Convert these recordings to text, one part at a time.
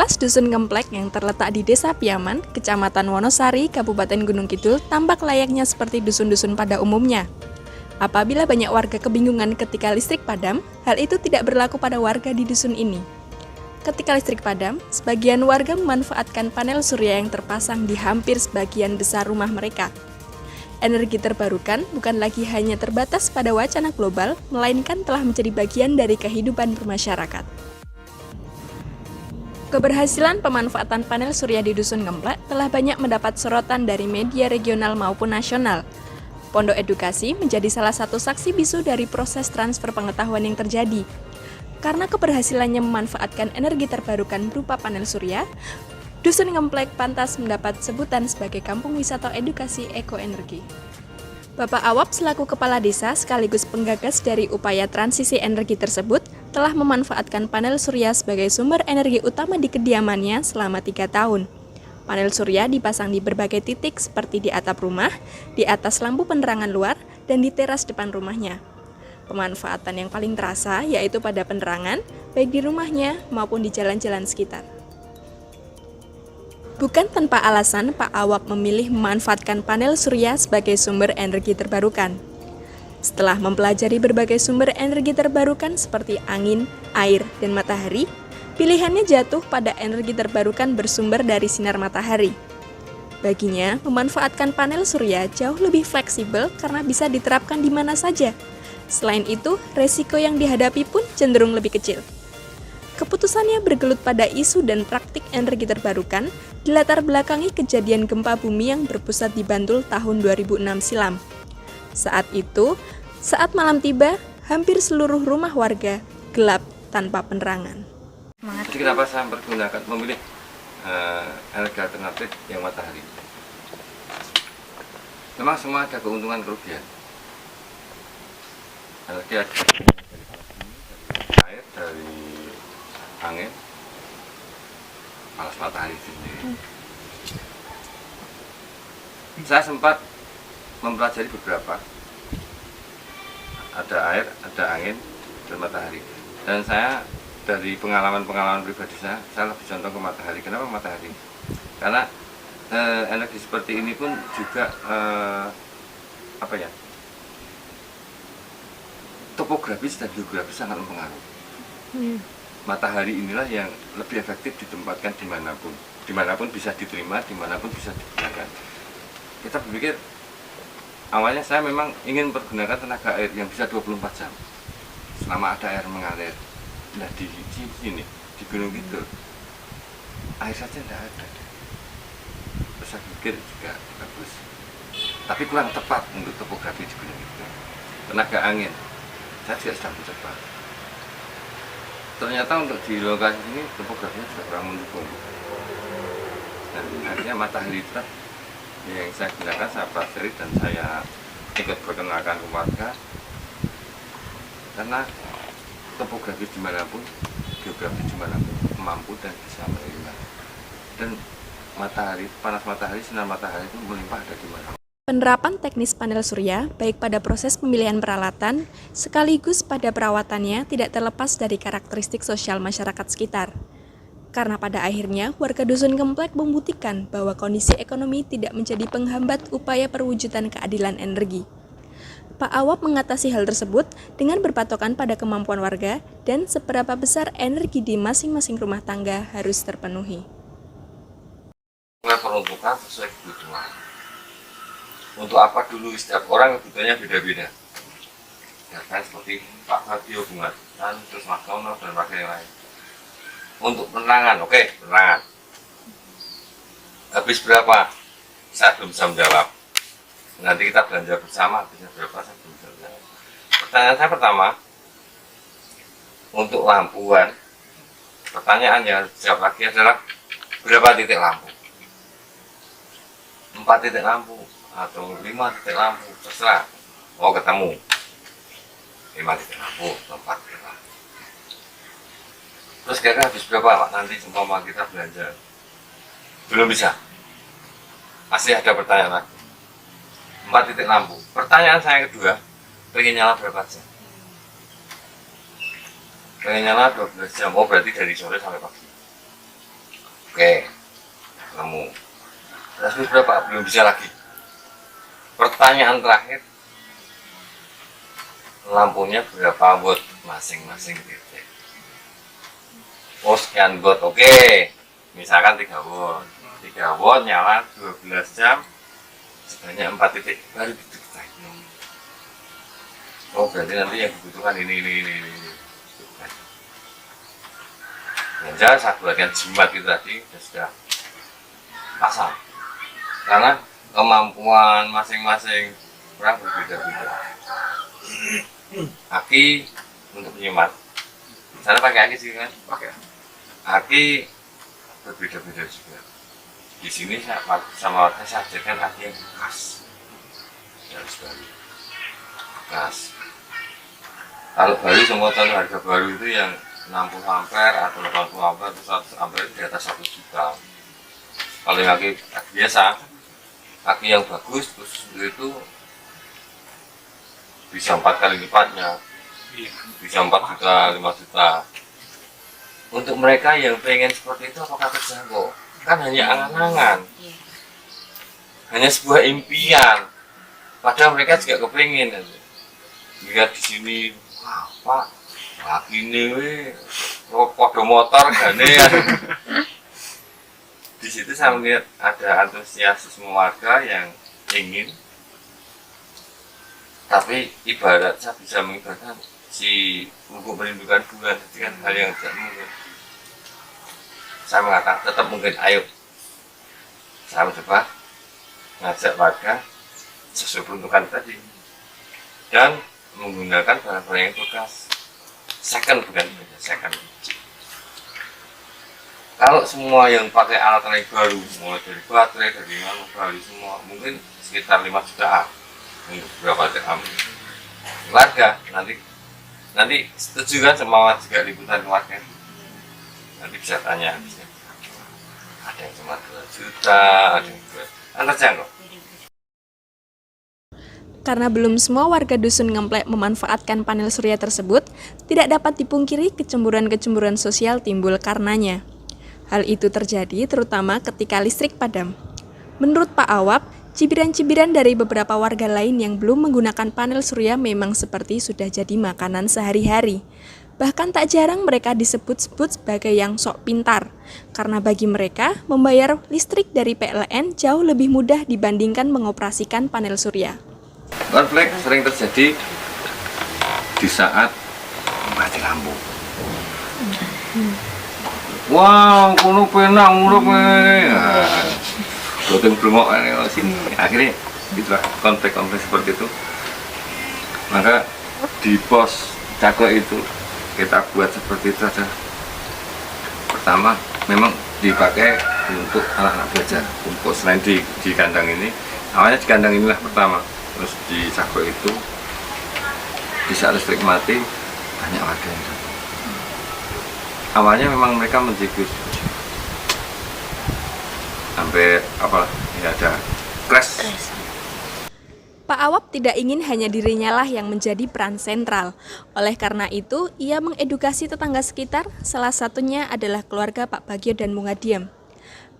Sekilas Dusun Ngemplek yang terletak di Desa Piaman, Kecamatan Wonosari, Kabupaten Gunung Kidul, tampak layaknya seperti dusun-dusun pada umumnya. Apabila banyak warga kebingungan ketika listrik padam, hal itu tidak berlaku pada warga di dusun ini. Ketika listrik padam, sebagian warga memanfaatkan panel surya yang terpasang di hampir sebagian besar rumah mereka. Energi terbarukan bukan lagi hanya terbatas pada wacana global, melainkan telah menjadi bagian dari kehidupan bermasyarakat. Keberhasilan pemanfaatan panel surya di Dusun Ngemplek telah banyak mendapat sorotan dari media regional maupun nasional. Pondok Edukasi menjadi salah satu saksi bisu dari proses transfer pengetahuan yang terjadi. Karena keberhasilannya memanfaatkan energi terbarukan berupa panel surya, Dusun Ngemplek pantas mendapat sebutan sebagai Kampung Wisata Edukasi Ekoenergi. Bapak Awap selaku Kepala Desa sekaligus penggagas dari upaya transisi energi tersebut telah memanfaatkan panel surya sebagai sumber energi utama di kediamannya selama 3 tahun. Panel surya dipasang di berbagai titik seperti di atap rumah, di atas lampu penerangan luar, dan di teras depan rumahnya. Pemanfaatan yang paling terasa yaitu pada penerangan, baik di rumahnya maupun di jalan-jalan sekitar. Bukan tanpa alasan, Pak Awap memilih memanfaatkan panel surya sebagai sumber energi terbarukan. Setelah mempelajari berbagai sumber energi terbarukan seperti angin, air, dan matahari, pilihannya jatuh pada energi terbarukan bersumber dari sinar matahari. Baginya, memanfaatkan panel surya jauh lebih fleksibel karena bisa diterapkan di mana saja. Selain itu, resiko yang dihadapi pun cenderung lebih kecil. Keputusannya bergelut pada isu dan praktik energi terbarukan, dilatar belakangi kejadian gempa bumi yang berpusat di Bantul tahun 2006 silam. Saat itu, saat malam tiba, hampir seluruh rumah warga gelap tanpa penerangan. Jadi kenapa saya memilih energi alternatif yang matahari? Memang semua ada keuntungan kerugian. Energi ada dari air, dari angin, panas matahari sendiri. Saya sempat mempelajari beberapa, ada air, ada angin, dan matahari. Dan saya dari pengalaman pribadi saya lebih condong ke matahari. Kenapa matahari? Karena energi seperti ini pun juga topografis dan geografis sangat mempengaruhi. Matahari inilah yang lebih efektif ditempatkan dimanapun bisa diterima, dimanapun bisa digunakan. Kita berpikir, awalnya saya memang ingin mempergunakan tenaga air yang bisa 24 jam selama ada air mengalir. Nah di sini, di Gunung Kidul, air saja tidak ada. Terus saya pikir juga bagus, tapi kurang tepat untuk topografi di Gunung Kidul. Tenaga angin, saya juga sedang mencoba. Ternyata untuk di lokasi ini topografinya juga kurang mendukung. Dan akhirnya matahari itu yang saya gunakan, saya pelajari dan saya ikut perkenalkan ke warga. Karena topografi dimanapun, geografi dimanapun mampu dan bisa menerima. Dan matahari, panas matahari, sinar matahari itu melimpah ada di mana. Penerapan teknis panel surya, baik pada proses pemilihan peralatan, sekaligus pada perawatannya tidak terlepas dari karakteristik sosial masyarakat sekitar. Karena pada akhirnya, warga Dusun Ngemplek membuktikan bahwa kondisi ekonomi tidak menjadi penghambat upaya perwujudan keadilan energi. Pak Awap mengatasi hal tersebut dengan berpatokan pada kemampuan warga dan seberapa besar energi di masing-masing rumah tangga harus terpenuhi. Peruntukan sesuai kebutuhan. Untuk apa dulu setiap orang kebutuhannya beda-beda. Ya kan seperti Pak Fabio Bunga dan terus Mas Tono dan yang lain. Untuk penerangan, oke, penerangan. Habis berapa? Saya belum bisa menjawab. Nanti kita belanja bersama, habisnya berapa saya belum bisa menjawab. Pertanyaan saya pertama, untuk lampuan, pertanyaan yang harus dijawab lagi adalah berapa titik lampu? 4 titik lampu atau 5 titik lampu, terserah mau ketemu 5 titik lampu atau 4 titik lampu. Terus kira-kira habis berapa Pak nanti umpama kita belanja? Belum bisa, masih ada pertanyaan lagi. 4 titik lampu. Pertanyaan saya kedua, pengen nyala berapa jam? Pengen nyala 12 jam, oh berarti dari sore sampai pagi. Oke, kamu. Terus berapa? Belum bisa lagi. Pertanyaan terakhir, lampunya berapa watt masing-masing titik? Oh sekian watt, oke. Misalkan 3 watt. 3 watt nyala 12 jam sebanyak 4 titik baru titik. Oh berarti nanti yang dibutuhkan ini. Dan saya buatkan jimat itu tadi sudah pasang. Karena kemampuan masing-masing orang berbeda-beda. Aki untuk penyimat. Sana pakai aki sih kan? Pakai. Aki berbeda-beda juga. Di sini sama warga saya ajarkan aki yang bekas. Harus baru. Bekas. Kalau baru semua tahu harga baru itu yang 60 ampere atau 80 ampere atau 100 ampere di atas 1 juta. Kalau yang aki biasa, aki yang bagus terus itu bisa 4 kali lipatnya, bisa 4 juta, 5 juta. Untuk mereka yang pengen seperti itu apakah terjangkau? Kan hanya angan-angan, hanya sebuah impian. Padahal mereka juga kepengen. Lihat di sini, wah Pak, lagi nih, kode motor gane ya. Di situ saya melihat ada antusiasme warga yang ingin, tapi ibarat saya bisa mengibaratkan si untuk merindukan bulan dengan hal yang tidak mungkin. Saya mengatakan tetap mungkin, ayo saya mencoba ngajak warga sesuai peruntukan tadi dan menggunakan barang-barang yang bekas, second bukan second. Kalau semua yang pakai alat-alat baru, mulai dari baterai, dari mana baru semua, mungkin sekitar 5 jutaan untuk beberapa jam. Warga nanti setuju kan sama juga liputan keluarga? Nanti bisa tanya habisnya. Ada yang cuma 2 juta, ada yang terjangkau. Karena belum semua warga Dusun Ngemplek memanfaatkan panel surya tersebut, tidak dapat dipungkiri kecemburuan-kecemburuan sosial timbul karenanya. Hal itu terjadi terutama ketika listrik padam. Menurut Pak Awap, cibiran-cibiran dari beberapa warga lain yang belum menggunakan panel surya memang seperti sudah jadi makanan sehari-hari. Bahkan tak jarang mereka disebut-sebut sebagai yang sok pintar, karena bagi mereka membayar listrik dari PLN jauh lebih mudah dibandingkan mengoperasikan panel surya. Konflik sering terjadi di saat mati lampu. Wow, kuno penak murah gotong blengok sini. Akhirnya itulah konflik-konflik seperti itu. Maka di pos Cakok itu kita buat seperti itu saja. Pertama, memang dipakai untuk anak-anak belajar. Untuk selain di kandang ini, awalnya di kandang inilah pertama. Terus di Cakok itu di saat listrik mati banyak warga yang datang. Awalnya memang mereka menjigit sampai ada crash. Pak Awap tidak ingin hanya dirinya lah yang menjadi peran sentral. Oleh karena itu, ia mengedukasi tetangga sekitar, salah satunya adalah keluarga Pak Bagio dan Mungadiam.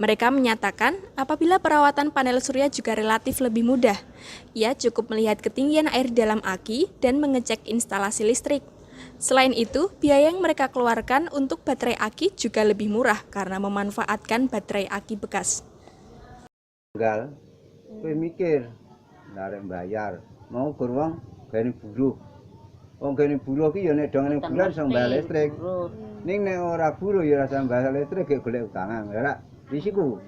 Mereka menyatakan apabila perawatan panel surya juga relatif lebih mudah. Ia cukup melihat ketinggian air dalam aki dan mengecek instalasi listrik. Selain itu, biaya yang mereka keluarkan untuk baterai aki juga lebih murah karena memanfaatkan baterai aki bekas. Tinggal, gue mikir, ngarep bayar, mau beruang gani buruh. Gani buruh ki ya nek dongane bulan sang bayar listrik. Ning nek ora buruh ya rasa bayar listrik gek golek utangan, ora risiko.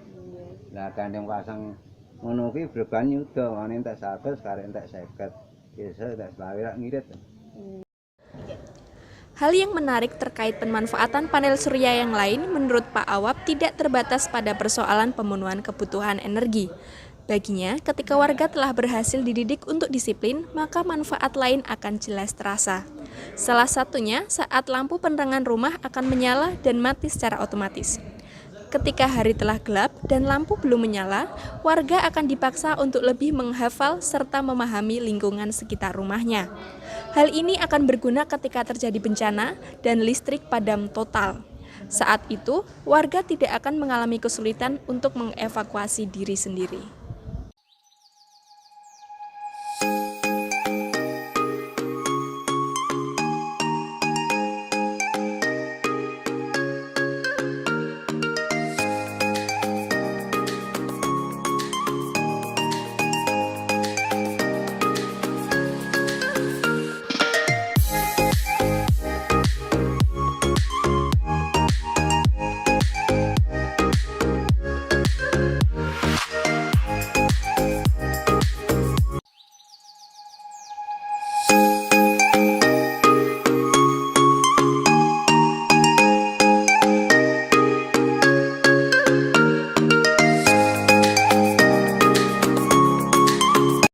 Lah gandeng pasang ngono ki beban nyuda, ngene entek 100, karek entek 50. Biasa entek 20 rak ngirit. Hal yang menarik terkait pemanfaatan panel surya yang lain menurut Pak Awap tidak terbatas pada persoalan pemenuhan kebutuhan energi. Baginya, ketika warga telah berhasil dididik untuk disiplin, maka manfaat lain akan jelas terasa. Salah satunya saat lampu penerangan rumah akan menyala dan mati secara otomatis. Ketika hari telah gelap dan lampu belum menyala, warga akan dipaksa untuk lebih menghafal serta memahami lingkungan sekitar rumahnya. Hal ini akan berguna ketika terjadi bencana dan listrik padam total. Saat itu, warga tidak akan mengalami kesulitan untuk mengevakuasi diri sendiri.